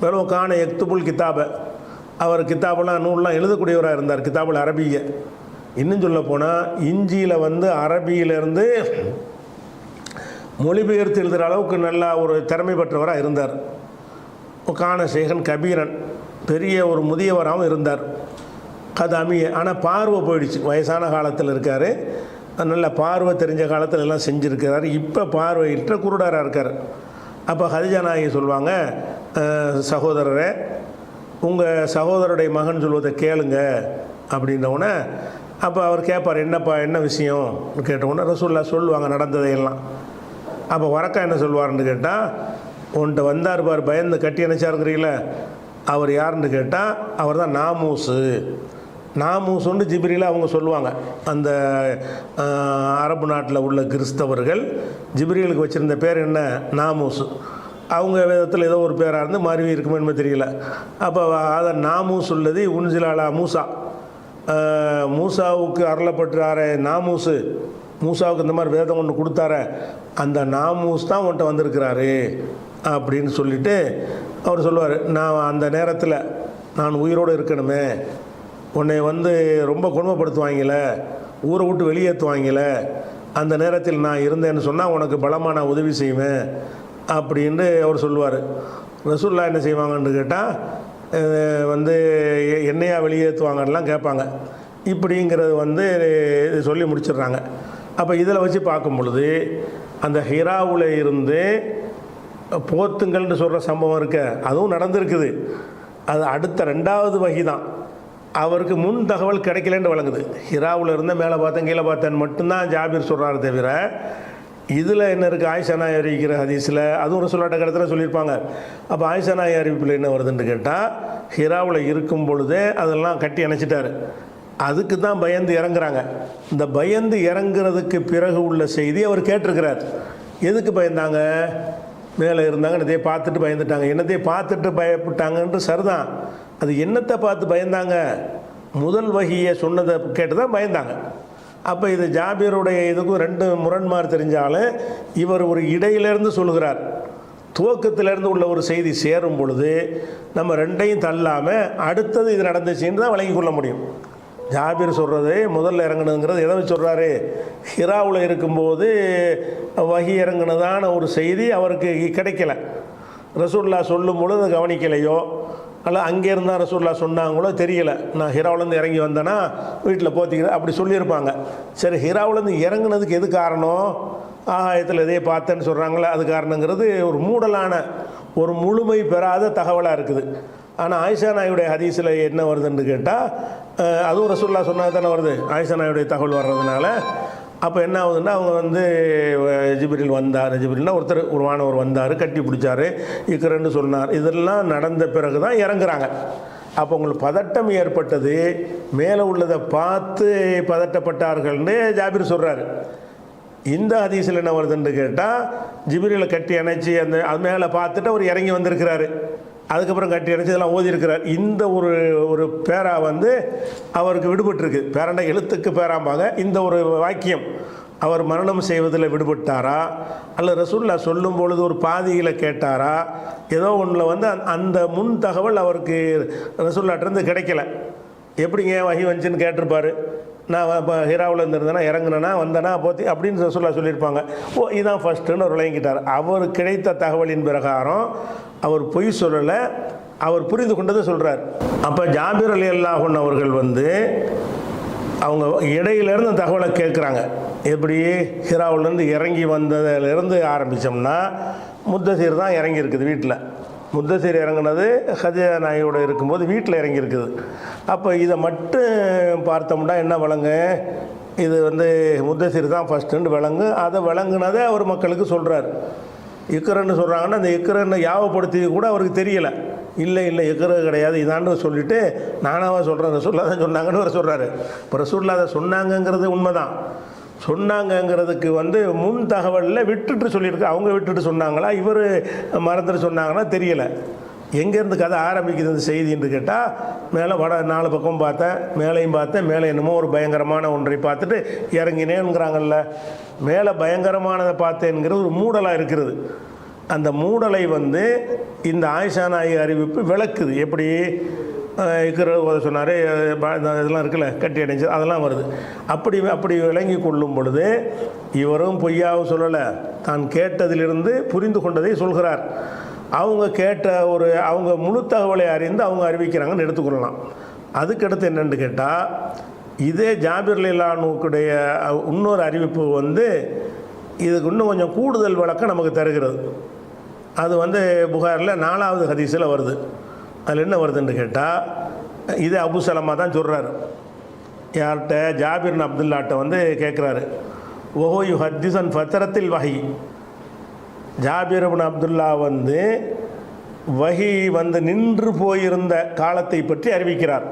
வெறும் காண எக்துபுல் கிதாபை, அவர் கிதாபெல்லாம் நூல்லாம் எழுதக்கூடியவராக இருந்தார், கிதாபுல் அரபிய. இன்னும் சொல்ல போனால் இஞ்சியில் அரபியிலேருந்து மொழிபெயர்த்து எழுதுகிற அளவுக்கு நல்லா ஒரு திறமை பெற்றவராக இருந்தார். காண சேகன் கபீரன், பெரிய ஒரு முதியவராகவும் இருந்தார். கதாமிய, ஆனால் பார்வை போயிடுச்சு, வயசான காலத்தில் இருக்கார். நல்ல பார்வை தெரிஞ்ச காலத்தில் எல்லாம் செஞ்சுருக்கிறார். இப்போ பார்வையிட்ட குருடராக இருக்கார். அப்போ ஹதிஜா நாயகி சொல்லுவாங்க, சகோதரரே, உங்கள் சகோதரருடைய மகன் சொல்வதை கேளுங்க அப்படின்னவுடனே, அப்போ அவர் கேட்பார், என்னப்பா என்ன விஷயம் கேட்டவுடனே ரசூலுல்லாஹ் சொல்லுவாங்க நடந்ததையெல்லாம். அப்போ வரக்கா என்ன சொல்லுவார்னு கேட்டால், உன்கிட்ட வந்தார் பார் பயந்து கட்டி அணைச்சாருங்கிறீங்கள, அவர் யாருன்னு கேட்டால் அவர் தான் நாமூசுன்னு ஜிப்ரீல் அவங்க சொல்லுவாங்க. அந்த அரபு நாட்டில் உள்ள கிறிஸ்தவர்கள் ஜிப்ரீலுக்கு வச்சுருந்த பேர் என்ன, நாமூசு. அவங்க விதத்தில் ஏதோ ஒரு பேராக இருந்து மருவி இருக்குமே என்பது தெரியல. அப்போ அதை நாமூஸ் உள்ளது உன்சிலாலா மூசா, மூசாவுக்கு அருளப்பட்டார நாமூசு, மூசாவுக்கு இந்த மாதிரி வேதம் ஒன்று கொடுத்தார அந்த நாமூஸ் தான் உன்ட்ட வந்திருக்கிறாரு அப்படின்னு சொல்லிவிட்டு அவர் சொல்லுவார், நான் அந்த நேரத்தில் நான் உயிரோடு இருக்கணுமே, உன்னை வந்து ரொம்ப கொடுமைப்படுத்துவாங்கள, ஊரை விட்டு வெளியேற்றுவாங்கள, அந்த நேரத்தில் நான் இருந்தேன்னு சொன்னால் உனக்கு பலமாக நான் உதவி செய்வேன் அப்படின்னு அவர் சொல்லுவார். ரசூலுல்லாஹ் என்ன செய்வாங்கன்னு கேட்டால் வந்து என்னையா வெளியேற்றுவாங்கலாம் கேட்பாங்க. இப்படிங்கிறது வந்து சொல்லி முடிச்சிடுறாங்க. அப்போ இதில் வச்சு பார்க்கும் பொழுது அந்த ஹிராவில் இருந்து போத்துங்கள்னு சொல்கிற சம்பவம் இருக்க அதுவும் நடந்திருக்குது. அது அடுத்த 2வது வகை தான். அவருக்கு முன் தகவல் கிடைக்கலன்னு வழங்குது. ஹிராவில் இருந்த மேலே பார்த்தேன் கீழே பார்த்தேன்னு மட்டும்தான் ஜாபீர் சொல்கிறாரு தவிர, இதில் என்ன இருக்குது, ஆயிஷா நாய் அறிவிக்கிற ஹதீஸில் அதுவும் ரசூலுல்லாஹ் கடத்தில் சொல்லியிருப்பாங்க. அப்போ ஆயிஷா நாய் அறிவிப்பில் என்ன வருதுன்னு கேட்டால், ஹிராவில் இருக்கும் பொழுதே அதெல்லாம் கட்டி அணைச்சிட்டாரு. அதுக்கு தான் பயந்து இறங்குறாங்க. இந்த பயந்து இறங்குறதுக்கு பிறகு உள்ள செய்தி அவர் கேட்டிருக்கிறார். எதுக்கு பயந்தாங்க? மேலே இருந்தாங்க, என்னத்தையே பார்த்துட்டு பயந்துட்டாங்க. என்னத்தையே பார்த்துட்டு பயப்பட்டாங்கன்ட்டு சரிதான். அது என்னத்தை பார்த்து பயந்தாங்க? முதல் வகியை சொன்னதை கேட்டு தான் பயந்தாங்க. அப்போ இது ஜாபீருடைய இதுக்கும் 2 முரண்மாறு தெரிஞ்சாலும் இவர் ஒரு இடையிலேருந்து சொல்கிறார். துவக்கத்திலேருந்து உள்ள ஒரு செய்தி சேரும் பொழுது நம்ம 2ஐயும் தள்ளாமல் அடுத்தது இது நடந்துச்சுன்னு தான் வழங்கி கொள்ள முடியும். ஜாபீர் சொல்கிறது முதல்ல இறங்கணுங்கிறது எதை சொல்கிறாரு? ஹிராவில் இருக்கும்போது வகி இறங்கினதான ஒரு செய்தி அவருக்கு கிடைக்கல. ரசூலுல்லாஹ் சொல்லும் பொழுது கவனிக்கலையோ அல்ல அங்கே இருந்தால் ரசூலுல்லாஹ் சொன்னாங்களோ தெரியல. நான் ஹிராவிலேருந்து இறங்கி வந்தேன்னா வீட்டில் போத்திக்கிறேன் அப்படி சொல்லியிருப்பாங்க. சரி, ஹிராவிலேருந்து இறங்குனதுக்கு எது காரணம்? ஆகாயத்தில் எதையே பார்த்தேன்னு சொல்கிறாங்களே அது காரணங்கிறது ஒரு மூடலான ஒரு முழுமை பெறாத தகவலாக இருக்குது. ஆனால் ஆயிஷா நாயுடைய ஹதீஸில் என்ன வருதுன்னு கேட்டால் அதுவும் ரசூலுல்லாஹ் சொன்னால் தானே வருது. ஆயிஷா நாயுடைய தகவல் வர்றதுனால அப்போ என்ன ஆகுதுன்னா அவங்க வந்து ஜிப்ரீல் வந்தார், ஜிப்ரீல்னா ஒரு வானவர் வந்தார், கட்டி பிடிச்சார், இக்கரன்னு சொன்னார். இதெல்லாம் நடந்த பிறகு தான் இறங்குறாங்க. அப்போ உங்களுக்கு பதட்டம் ஏற்பட்டது, மேலே உள்ளதை பார்த்து பதட்டப்பட்டார்கள்னு ஜாபீர் சொல்கிறாரு. இந்த ஹதீஸில் என்ன வருதுன்னு கேட்டால் ஜிப்ரீலை கட்டி அணைச்சி அந்த அது மேலே பார்த்துட்டு அவர் இறங்கி வந்திருக்கிறாரு. அதுக்கப்புறம் கட்டி அணைச்சி இதெல்லாம் ஓதியிருக்கிறார். இந்த ஒரு பேரா வந்து அவருக்கு விடுபட்டிருக்கு. பேராண்ட எழுத்துக்கு பேராம்பாங்க. இந்த ஒரு வாக்கியம் அவர் மரணம் செய்வதில் விடுபட்டாரா அல்ல ரசூலுல்லாஹ் சொல்லும் பொழுது ஒரு பாதியில் கேட்டாரா, ஏதோ ஒன்றில் வந்து அந்த முன் தகவல் அவருக்கு ரசூலுல்லாஹ்ட்டேருந்து கிடைக்கல. எப்படிங்க வஹி வந்துச்சுன்னு கேட்டிருப்பார். நான் இப்போ ஹிராவில் இருந்திருந்தேன்னா இறங்குனேன்னா வந்தேன்னா போத்தி அப்படின்னு ரசூலுல்லாஹ் சொல்லியிருப்பாங்க. ஓ இதுதான் ஃபஸ்ட்டுன்னு அவர் விளங்கிட்டார். அவர் கிடைத்த தகவலின் பிரகாரம் அவர் பொய் சொல்லலை, அவர் புரிந்து கொண்டதை சொல்கிறார். அப்போ ஜாபீர் ரலியல்லாஹு அன்ஹு அவர்கள் வந்து அவங்க இடையிலேருந்து தகவலை கேட்குறாங்க. எப்படி ஹிராவிலேருந்து இறங்கி வந்ததிலேருந்து ஆரம்பித்தோம்னா முத்தசீர் தான் இறங்கி இருக்குது வீட்டில். முத்தசீர் இறங்குனது ஹதீஜா நாயோடு இருக்கும்போது வீட்டில் இறங்கியிருக்குது. அப்போ இதை மட்டும் பார்த்தோம்னா என்ன விளங்கு, இது வந்து முத்தசீர் தான் ஃபஸ்ட்டுன்னு விளங்கு. அதை விளங்குனதை அவர் மக்களுக்கு சொல்கிறார். இக்கரன்னு சொல்கிறாங்கன்னா அந்த இக்கரன்னு யாவப்படுத்தி கூட அவருக்கு தெரியலை. இல்லை இக்கர கிடையாது இதான்னு சொல்லிவிட்டு நானாக சொல்கிறேன் ரசூலுல்லாஹ் தான் சொன்னாங்கன்னு அவர் சொல்கிறாரு. இப்போ ரசூலுல்லாஹ் அதை சொன்னாங்கங்கிறது உண்மை தான். சொன்னாங்கங்கிறதுக்கு வந்து முன் தகவலில் விட்டுட்டு சொல்லியிருக்கு. அவங்க விட்டுட்டு சொன்னாங்களா இவர் மறந்துட்டு சொன்னாங்கன்னா தெரியலை. எங்கேருந்து கதை ஆரம்பிக்குது இந்த செய்தின்னு கேட்டால் மேலே 4 பக்கம் பார்த்தேன், மேலேயும் பார்த்தேன், மேலே என்னமோ ஒரு பயங்கரமான ஒன்றை பார்த்துட்டு இறங்கினேங்கிறாங்கல்ல. மேலே பயங்கரமானதை பார்த்தேங்கிறது ஒரு மூடலாக இருக்கிறது. அந்த மூடலை வந்து இந்த ஆயிஷா நாயி அறிவிப்பு விளக்குது. எப்படி இருக்கிற சொன்னார் இதெல்லாம் இருக்குல்ல கட்டி அடைஞ்சு அதெல்லாம் வருது. அப்படி விளங்கி கொள்ளும் பொழுது இவரும் பொய்யாவும் சொல்லலை, தான் கேட்டதிலிருந்து புரிந்து கொண்டதை சொல்கிறார். அவங்க கேட்ட அவங்க முழு தகவலை அறிந்து அவங்க அறிவிக்கிறாங்கன்னு எடுத்துக்கொள்ளலாம். அதுக்கடுத்து என்னென்னு கேட்டால் இதே ஜாபீர் ரலியல்லாஹு அன்ஹுவுடைய இன்னொரு அறிவிப்பு வந்து இதுக்கு இன்னும் கொஞ்சம் கூடுதல் விளக்கம் நமக்கு தருகிறது. அது வந்து புகாரில் 4வது ஹதீஸில் வருது. அதில் என்ன வருதுன்னு கேட்டால் இது அபு சலமா தான் சொல்கிறாரு. யார்கிட்ட? ஜாபீர் அப்துல்லாட்ட வந்து கேட்குறாரு. ஓஹோ யு ஹத்திசன் ஃபத்தரத்தில் வஹி. ஜாபீர் அப்துல்லா வந்து வஹி வந்து நின்று போயிருந்த காலத்தை பற்றி அறிவிக்கிறார்.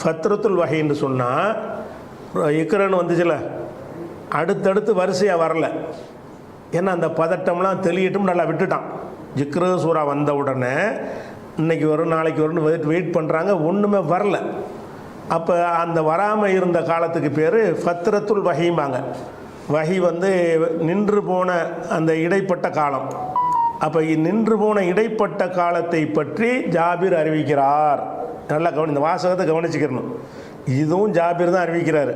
ஃபத்ரத்துல் வஹி என்று சொன்னால் இக்ரன்னு வந்துச்சுல அடுத்தடுத்து வரிசையாக வரல. ஏன்னா அந்த பதட்டம்லாம் தெளியட்டும் நல்லா விட்டுட்டான். ஜிக்ரு சூரா வந்த உடனே இன்றைக்கி வரும் நாளைக்கு வரும்னு வெயிட் பண்ணுறாங்க, ஒன்றுமே வரல. அப்போ அந்த வராமல் இருந்த காலத்துக்கு பேர் ஃபத்ரத்துல் வஹிம்பாங்க. வஹி வந்து நின்று போன அந்த இடைப்பட்ட காலம். அப்போ நின்று போன இடைப்பட்ட காலத்தை பற்றி ஜாபிர் அறிவிக்கிறார். நல்லா இந்த வாசகத்தை கவனிச்சுக்கிறணும். இதுவும் ஜாபிர் தான் அறிவிக்கிறார்.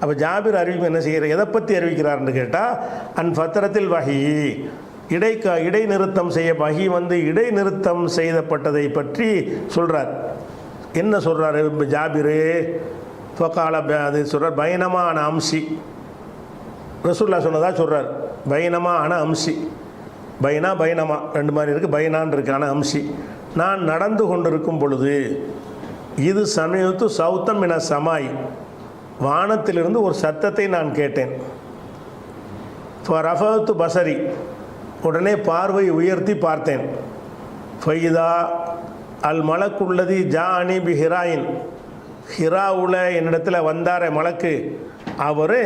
அப்போ ஜாபிர் அறிவிப்பு என்ன செய்கிறார், எதை பற்றி அறிவிக்கிறார்னு கேட்டால், ஃபத்ரத்தில் வஹி இடைநிறுத்தம் செய்ய வஹி வந்து இடைநிறுத்தம் செய்யப்பட்டதை பற்றி சொல்கிறார். என்ன சொல்கிறாரு ஜாபிரு? ஃபகால அது சொல்கிறார், பைனமா அன அம்சி. ரசூல்லா சொன்னதா சொல்கிறார். பைனமா அன அம்சி. பைனமா ரெண்டு மாதிரி இருக்குது, பைனான் இருக்கு, ஆனால் அம்சி. நான் நடந்து கொண்டிருக்கும் பொழுது இது சமயத்து சௌத்தம் என சமாய், வானத்திலிருந்து ஒரு சத்தத்தை நான் கேட்டேன். ரஃபத்து பசரி, உடனே பார்வை உயர்த்தி பார்த்தேன். ஃபைதா அல் மலக்குள்ளதி ஜானி பி ஹிராயின், ஹிராவுல என்னிடத்தில் வந்தார மலக்கு, அவர்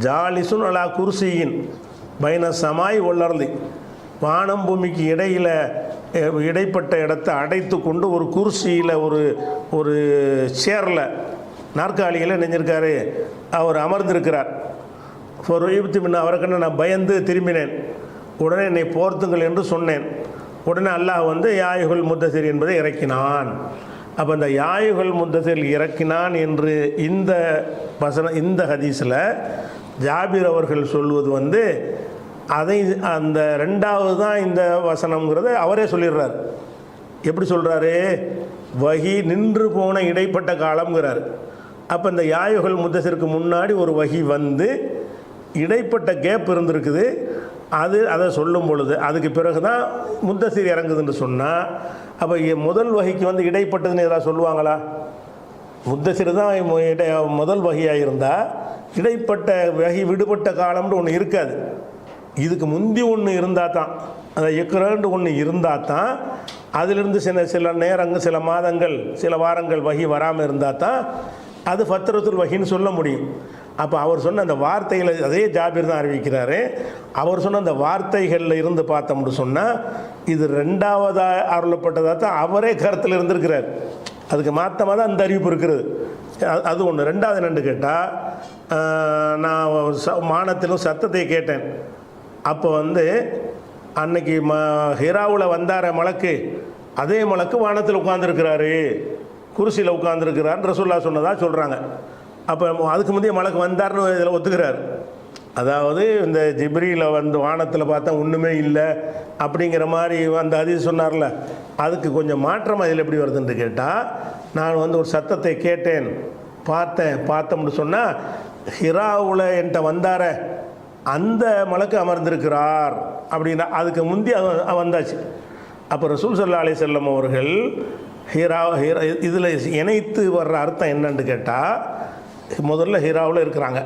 ஜாலிசுன் அலா குர்சியின் பைன சமாய் உள்ளர்லி, வானம் பூமிக்கு இடைப்பட்ட இடத்தை அடைத்து கொண்டு ஒரு குர்சியில் ஒரு சேரில் நாற்காலியில் நெஞ்சிருக்காரு, அவர் அமர்ந்திருக்கிறார். அவரை கண்டு நான் பயந்து திரும்பினேன். உடனே என்னை போர்த்துங்கள் என்று சொன்னேன். உடனே அல்லாஹ் வந்து யாயுகுல் முத்தசிர் என்பதை இறக்கினான். அப்போ இந்த யாயுகுல் முத்தசிர் இறக்கினான் என்று இந்த ஹதீஸில் ஜாபிர் அவர்கள் சொல்வது வந்து அதை அந்த ரெண்டாவது தான் இந்த வசனம்ங்கிறத அவரே சொல்லிடுறார். எப்படி சொல்கிறாரு? வஹி நின்று போன இடைப்பட்ட காலம்ங்கிறார். அப்போ இந்த யாயுகள் முத்தசிற்கு முன்னாடி ஒரு வஹி வந்து இடைப்பட்ட கேப் இருந்திருக்குது. அதை சொல்லும் பொழுது அதுக்கு பிறகு தான் முத்தசிர் இறங்குதுன்னு சொன்னால், அப்போ முதல் வஹிக்கு வந்து இடைப்பட்டதுன்னு எதாவது சொல்லுவாங்களா? முத்தசிர் தான் முதல் வஹியாக இருந்தால் இடைப்பட்ட வஹி விடுபட்ட காலம்னு ஒன்று இருக்காது. இதுக்கு முந்தி ஒன்று இருந்தால் தான், அந்த இக்ரான்னு ஒன்று இருந்தால் தான், அதிலிருந்து சில நேரங்கள், சில மாதங்கள், சில வாரங்கள் வஹி வராமல் இருந்தால் தான் அது ஃபத்ரத்துல் வஹின்னு சொல்ல முடியும். அப்போ அவர் சொன்ன அந்த வார்த்தைகளை அதே ஜாபிர் தான் அறிவிக்கிறாரு. அவர் சொன்ன அந்த வார்த்தைகளில் இருந்து பார்த்தோம்னு சொன்னால் இது ரெண்டாவதாக அருளப்பட்டதாக தான் அவரே கருத்தில் இருந்திருக்கிறார். அதுக்கு மாற்றமாக தான் அந்த அறிவிப்பு இருக்கிறது. அது ஒன்று. ரெண்டாவது என்னென்னு கேட்டால், நான் வானத்திலும் சத்தத்தை கேட்டேன். அப்போ வந்து அன்னைக்கு ஹிராவில் வந்தார மலக்கு, அதே மலக்கு வானத்தில் உட்காந்துருக்கிறாரு, குருசியில் உட்காந்துருக்கிறார் ரசூல்லா சொன்னதாக சொல்கிறாங்க. அப்போ அதுக்கு முந்தைய மலக்கு வந்தார்னு இதில் ஒத்துக்கிறார். அதாவது இந்த ஜிப்ரீல வந்து வானத்தில் பார்த்தா ஒன்றுமே இல்லை அப்படிங்கிற மாதிரி அந்த ஹதீஸ் சொன்னார்ல, அதுக்கு கொஞ்சம் மாற்றம் அதில் எப்படி வருதுன்னு கேட்டால், நான் வந்து ஒரு சத்தத்தை கேட்டேன், பார்த்தோம்னு சொன்னால் ஹிராவில் என்கிட்ட வந்தார அந்த மலக்கு அமர்ந்திருக்கிறார் அப்படின்னா அதுக்கு முந்தி வந்தாச்சு. அப்போ ரசூல் ஸல்லல்லாஹு அலைஹி வஸல்லம் அவர்கள் இதில் இணைத்து வர்ற அர்த்தம் என்னன்னு கேட்டால், முதல்ல ஹிராவில் இருக்கிறாங்க,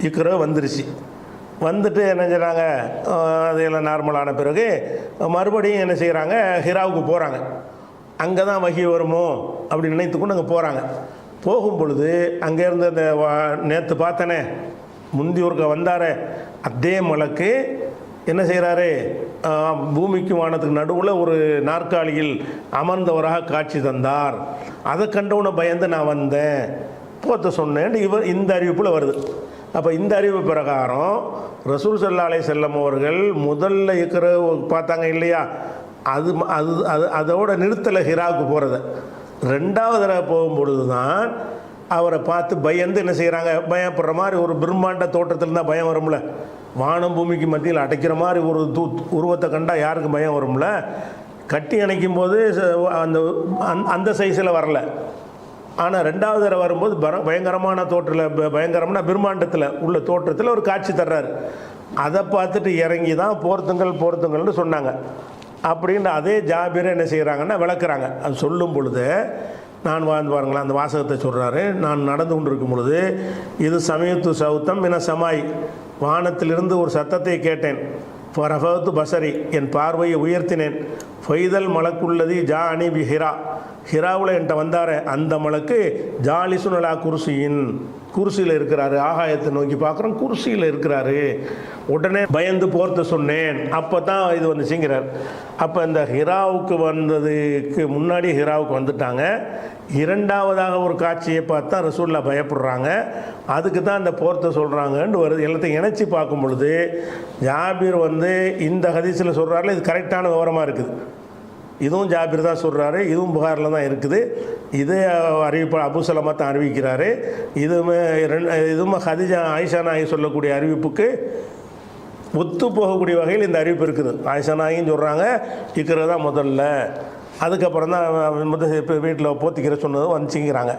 இக்ரா வந்துருச்சு, வந்துட்டு என்ன செய்கிறாங்க, அதெல்லாம் நார்மலான பிறகு மறுபடியும் என்ன செய்கிறாங்க, ஹிராவுக்கு போகிறாங்க. அங்கே தான் வஹி வருமோ அப்படின்னு நினைத்து கொண்டு அங்கே போகிறாங்க. போகும் பொழுது அங்கேருந்து அந்த நேற்று பார்த்தனே முந்தி ஒருக்க வந்தார அதே மலக்கு என்ன செய்கிறாரு, பூமிக்கு வானத்துக்கு நடுவில் ஒரு நாற்காலியில் அமர்ந்தவராக காட்சி தந்தார். அதை கண்டவுன பயந்து நான் வந்தேன், போத்த சொன்னேன். இந்த அறிவிப்பில் வருது. அப்போ இந்த அறிவு பிரகாரம் ரசூல் ஸல்லல்லாஹு அலைஹி வஸல்லம் அவர்கள் முதல்ல இருக்கிற பார்த்தாங்க இல்லையா, அதோட நிறுத்தலை ஹிராவுக்கு போகிறத. ரெண்டாவது தடவை போகும்பொழுது தான் அவரை பார்த்து பயந்து என்ன செய்கிறாங்க, பயப்படுற மாதிரி ஒரு பிரம்மாண்ட தோற்றத்தில் தான் பயம் வரும்ல, வானம் பூமிக்கு மத்தியில் அடைக்கிற மாதிரி ஒரு உருவத்தை கண்டால் யாருக்கு பயம் வரும்ல. கட்டி அணைக்கும் போது அந்த சைஸில் வரல, ஆனால் ரெண்டாவது தடவை வரும்போது பயங்கரமான தோற்றத்தில், பயங்கரமான பிரம்மாண்டத்தில் உள்ள தோற்றத்தில் ஒரு காட்சி தர்றாரு. அதை பார்த்துட்டு இறங்கி தான் போர்த்துங்கள்னு சொன்னாங்க. அப்படின்னு அதே ஜாபிரை என்ன செய்கிறாங்கன்னா விளக்குறாங்க. அது சொல்லும் பொழுது நான் பாருங்களேன் அந்த வாசகத்தை சொல்கிறாரு. நான் நடந்து கொண்டிருக்கும் பொழுது இது சமயத்து சௌத்தம் என சமாய், வானத்திலிருந்து ஒரு சத்தத்தை கேட்டேன். ரஃபத்து பசரி, என் பார்வையை உயர்த்தினேன். ஃபைதல் மலக்குள்ளதி ஜானி பி ஹிரா, ஹிராவில் என்கிட்ட வந்தார் அந்த மலக்கு ஜாலிசுனலா குர்சியின், குர்சியில் இருக்கிறாரு. ஆகாயத்தை நோக்கி பார்க்குறோம், குர்சியில் இருக்கிறாரு. உடனே பயந்து போர்த்த சொன்னேன். அப்போ தான் இது வந்துச்சுங்கிறார். அப்போ இந்த ஹிராவுக்கு வந்ததுக்கு முன்னாடி ஹிராவுக்கு வந்துட்டாங்க. இரண்டாவதாக ஒரு காட்சியை பார்த்தா ரசூல்லா பயப்படுறாங்க. அதுக்கு தான் இந்த போர்த்தை சொல்கிறாங்கன்னு வருது. எல்லாத்தையும் இணைச்சி பார்க்கும் பொழுது ஜாபிர் இந்த ஹதீஸில் சொல்கிறாருல, இது கரெக்டான விவரமாக இருக்குது. இதுவும் ஜாபிர் தான் சொல்கிறாரு, இதுவும் புகாரில் தான் இருக்குது. இது அறிவிப்பு அபூ சலமா தான் அறிவிக்கிறாரு. இதுவும் ஹதீஜா ஆயிஷா நாயகி சொல்லக்கூடிய அறிவிப்புக்கு ஒத்து போகக்கூடிய வகையில் இந்த அறிவிப்பு இருக்குது. ஆயிஷா நாயகின்னு சொல்கிறாங்க, இக்ரா தான் முதல்ல, அதுக்கப்புறம் தான் இப்போ வீட்டில் போத்திக்கிற சொன்னதும் வந்துச்சுங்கிறாங்க.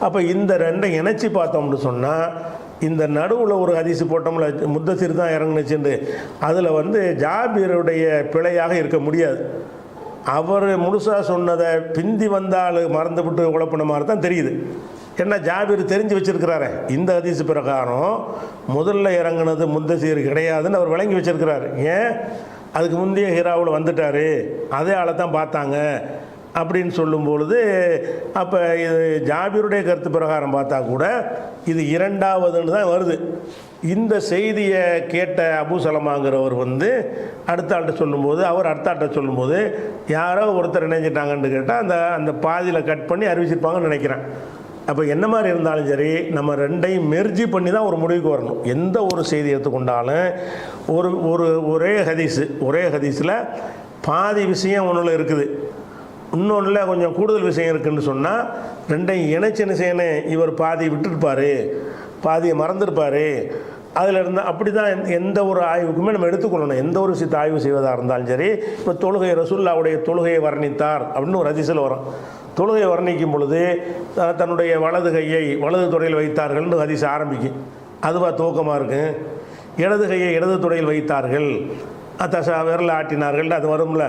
அப்போ இந்த ரெண்டை இணைச்சி பார்த்தோம்னு சொன்னால், இந்த நடுவில் ஒரு ஹதீஸ் போட்டோம்ல, முத்தசிர் தான் இறங்குனுச்சுண்டு, அதில் ஜாபிருடைய பிழையாக இருக்க முடியாது. அவர் முழுசாக சொன்னதை பிந்தி வந்தால் மறந்துவிட்டு குழப்பின மாதிரி தான் தெரியுது. ஏன்னா ஜாபிர் தெரிஞ்சு வச்சுருக்கிறாரு, இந்த ஹதீஸ் பிரகாரம் முதல்ல இறங்குனது முத்தசீர் கிடையாதுன்னு அவர் விளங்கி வச்சுருக்கிறாரு. ஏன், அதுக்கு முந்தைய ஹிராவில் வந்துட்டார், அதே ஆளை தான் பார்த்தாங்க அப்படின்னு சொல்லும் பொழுது, அப்போ இது ஜாபிருடைய கருத்து பிரகாரம் பார்த்தா கூட இது இரண்டாவதுன்னு தான் வருது. இந்த செய்தியை கேட்ட அபூ சலமாங்கிறவர் அடுத்த ஆள்கிட்ட சொல்லும்போது, அவர் அடுத்த ஆள்கிட்ட சொல்லும்போது யாரோ ஒருத்தர் இணைஞ்சிட்டாங்கன்னு கேட்டால் அந்த பாதியில் கட் பண்ணி அறிவிச்சிருப்பாங்கன்னு நினைக்கிறேன். அப்போ என்ன மாதிரி இருந்தாலும் சரி, நம்ம ரெண்டையும் மெர்ஜி பண்ணி தான் ஒரு முடிவுக்கு வரணும். எந்த ஒரு செய்தி எடுத்துக்கொண்டாலும் ஒரே ஹதீஸில் பாதி விஷயம் ஒன்றில் இருக்குது, இன்னொன்றில் கொஞ்சம் கூடுதல் விஷயம் இருக்குதுன்னு சொன்னால், ரெண்டையும் இணைச்சு என்ன செய்யணும், இவர் பாதி விட்டுருப்பார், பாதியை மறந்துருப்பார். அதில் இருந்தால் அப்படி தான் எந்த ஒரு ஆய்வுக்குமே நம்ம எடுத்துக்கொள்ளணும். எந்த ஒரு விஷயத்தை ஆய்வு செய்வதாக இருந்தாலும் சரி. இப்போ தொழுகை, ரசூலுல்லாஹ்வுடைய தொழுகையை வர்ணித்தார் அப்படின்னு ஒரு ஹதீஸில் வரும். தொழுகையை வர்ணிக்கும் பொழுது தன்னுடைய வலது கையை வலது தொடையில் வைத்தார்கள்னு ஹதீஸ் ஆரம்பிக்கும். அதுவாக துவக்கமாக இருக்கும். இடது கையை இடது தொடையில் வைத்தார்கள், விரல் ஆட்டினார்கள், அது வரும்ல.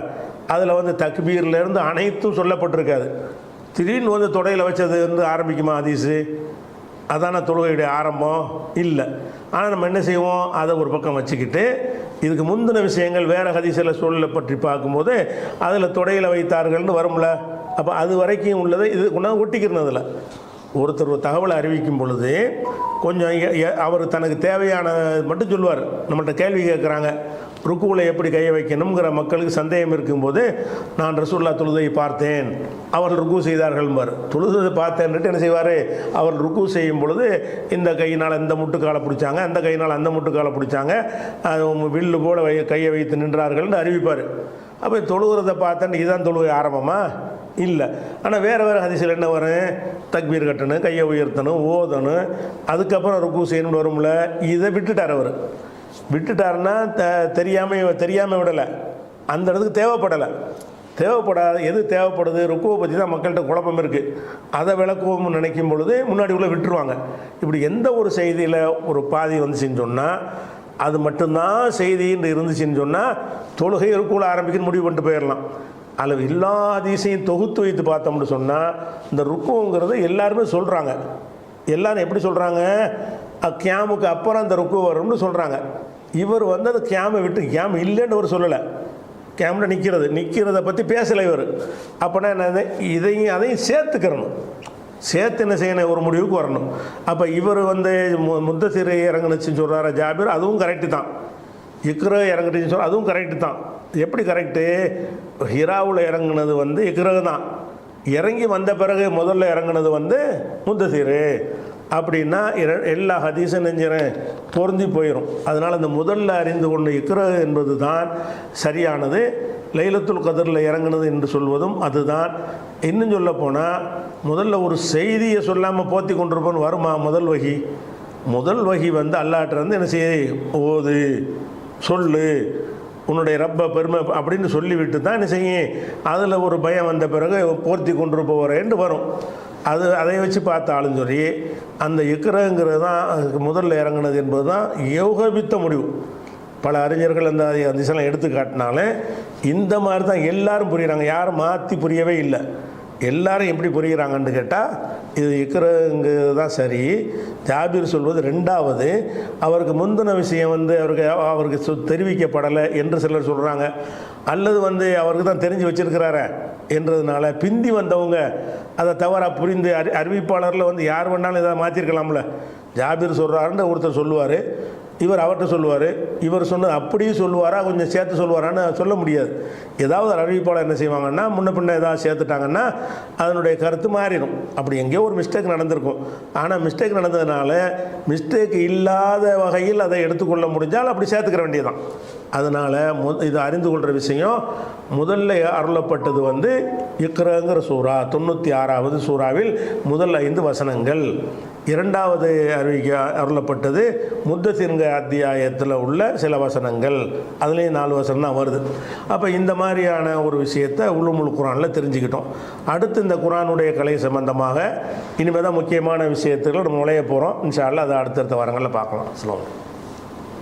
அதில் தக்பீர்லேருந்து அனைத்தும் சொல்லப்பட்டிருக்காது. திடீர்னு தொடையில் வச்சது ஆரம்பிக்குமா ஹதீஸு? அதான தொழுகையுடைய ஆரம்பம் இல்லை. ஆனால் நம்ம என்ன செய்வோம், அதை ஒரு பக்கம் வச்சுக்கிட்டு இதுக்கு முந்தின விஷயங்கள் வேறு ஹதீஸில் சூழலை பற்றி பார்க்கும்போது அதில் தொடையில் வைத்தார்கள்னு வரும்ல. அப்போ அது வரைக்கும் உள்ளதை இது கொண்டாந்து ஒட்டிக்கிறதில்ல. ஒருத்தர் ஒரு தகவலை அறிவிக்கும் பொழுது கொஞ்சம் அவர் தனக்கு தேவையான மட்டும் சொல்லுவார். நம்மள்கிட்ட கேள்வி கேட்குறாங்க, ருக்குவில் எப்படி கையை வைக்கணுங்கிற மக்களுக்கு சந்தேகம் இருக்கும்போது, நான் ரசூலுல்லாஹ் தொழுதை பார்த்தேன், அவர்கள் ருக்கு செய்தார்கள்பார். தொழுதை பார்த்தேன்ட்டு என்ன செய்வார், அவர்கள் ருக்கு செய்யும் பொழுது இந்த கையினால் இந்த முட்டுக்காலை பிடிச்சாங்க, அந்த கையினால் அந்த முட்டுக்காலை பிடிச்சாங்க, வில்லு போல கையை வைத்து நின்றார்கள்னு அறிவிப்பார். அப்போ தொழுகிறத பார்த்தேன்னு இதுதான் தொழுகை ஆரம்பமா? இல்லை. ஆனால் வேறு ஹதீஸில் என்ன வரும், தக்பீர் கட்டணும், கையை உயர்த்தணும், ஓதணும், அதுக்கப்புறம் ருக்கு செய்யணும்னு வரும்ல. இதை விட்டுட்டார். அவர் விட்டுட்டாருன்னா தெரியாமல் விடலை, அந்த இடத்துக்கு தேவைப்படாது. எது தேவைப்படுது, ருக்குவை பற்றி தான் மக்கள்கிட்ட குழப்பம் இருக்குது. அதை விளக்குவோம்னு நினைக்கும் பொழுது முன்னாடி உள்ள விட்டுருவாங்க. இப்படி எந்த ஒரு செய்தியில் ஒரு பாதி வந்துச்சுன்னு சொன்னால், அது மட்டும்தான் செய்தின்னு இருந்துச்சுன்னு சொன்னால், தொழுகை ருக்குவில் ஆரம்பிக்கணும்னு முடிவு பண்ணிட்டு போயிடலாம். அதில் எல்லா ஹதீஸையும் தொகுத்து வைத்து பார்த்தோம்னு சொன்னால், இந்த ருக்குங்கிறது எல்லாருமே சொல்கிறாங்க. எல்லாரும் எப்படி சொல்கிறாங்க, கியாமுக்கு அப்புறம் அந்த ருக்கு வரும்னு சொல்கிறாங்க. இவர் அது கியாமை விட்டு கியாம் இல்லைன்னு அவர் சொல்லலை. கியாமில் நிற்கிறத பற்றி பேசலை இவர். அப்போனா என்ன, இதையும் அதையும் சேர்த்து என்ன செய்யணும், ஒரு முடிவுக்கு வரணும். அப்போ இவர் முத்தசிர் இறங்குனுச்சுன்னு சொல்கிறார ஜாபிர், அதுவும் கரெக்டு தான். இக்ரா இறங்குச்சுன்னு சொல்கிற அதுவும் கரெக்டு தான். எப்படி கரெக்டு, ஹிராவில் இறங்குனது இக்ரா தான். இறங்கி வந்த பிறகு முதல்ல இறங்குனது முத்தசிர் அப்படின்னா எல்லா ஹதீஸும் நெஞ்சிறேன் பொருந்தி போயிடும். அதனால் அந்த முதல்ல அறிந்து கொண்ட இக்ரா என்பது தான் சரியானது. லைலத்துல் கதரில் இறங்குனது என்று சொல்வதும் அதுதான். இன்னும் சொல்ல போனால், முதல்ல ஒரு செய்தியை சொல்லாமல் போற்றி கொண்டிருப்போன்னு வருமா? முதல் வகி அல்லாஹ்ட்ட என்ன செய்ய, ஓது, சொல்லு, உன்னுடைய ரப்ப பெருமை அப்படின்னு சொல்லிவிட்டு தான் என்ன செய்யும், அதில் ஒரு பயம் வந்த பிறகு போர்த்தி கொண்டிருப்பவரேன்னு வரும். அதை வச்சு பார்த்தாலும் சரி, அந்த இக்ராங்கிறது தான் முதல்ல இறங்குனது என்பது தான் யோகபித்த முடிவு. பல அறிஞர்கள் அந்த திசையெல்லாம் எடுத்து காட்டினாலே இந்த மாதிரி தான் எல்லாரும் புரியுறாங்க. யாரும் மாற்றி புரியவே இல்லை. எல்லாரும் எப்படி புரிகிறாங்கன்னு கேட்டால் இது இக்ரங்கிறது தான் சரி. ஜாபீர் சொல்வது ரெண்டாவது, அவருக்கு முந்தின விஷயம் அவருக்கு தெரிவிக்கப்படலை என்று சிலர் சொல்கிறாங்க. அல்லது அவருக்கு தான் தெரிஞ்சு வச்சிருக்கிறார என்றதுனால பிந்தி வந்தவங்க அதை தவறாக புரிந்து அறிவிப்பாளரில் யார் வேணாலும் இதை மாற்றிருக்கலாம்ல. ஜாபீர் சொல்கிறாருன்னு ஒருத்தர் சொல்லுவார், இவர் அவர்கிட்ட சொல்லுவார், இவர் சொன்னது அப்படியே சொல்லுவாரா கொஞ்சம் சேர்த்து சொல்லுவாரான்னு சொல்ல முடியாது. ஏதாவது அறிவிப்பாளர் என்ன செய்வாங்கன்னா முன்ன பின்ன ஏதாவது சேர்த்துட்டாங்கன்னா அதனுடைய கருத்து மாறிடும். அப்படி எங்கேயோ ஒரு மிஸ்டேக் நடந்திருக்கும். ஆனால் மிஸ்டேக் நடந்ததுனால மிஸ்டேக் இல்லாத வகையில் அதை எடுத்துக்கொள்ள முடிஞ்சால் அப்படி சேர்த்துக்கிற வேண்டியதுதான். அதனால் இது அறிந்து கொள்கிற விஷயம், முதல்ல அருளப்பட்டது இக்ரங்கிற சூறா 96வது சூறாவில் முதல் 5 வசனங்கள். இரண்டாவது அருளப்பட்டது முத்தசிர்ங்க அத்தியாயத்தில் உள்ள சில வசனங்கள், அதுலேயும் 4 வசனம் தான் வருது. அப்போ இந்த மாதிரியான ஒரு விஷயத்தை உலுமுல் குரானில் தெரிஞ்சுக்கிட்டோம். அடுத்து இந்த குரானுடைய கலை சம்பந்தமாக இனிமேல் தான் முக்கியமான விஷயத்துக்கு நம்ம நுழைய போகிறோம். இன்ஷா அல்லாஹ் அதை அடுத்தடுத்த வாரங்களில் பார்க்கலாம். அஸ்ஸலாமு அலைக்கும்.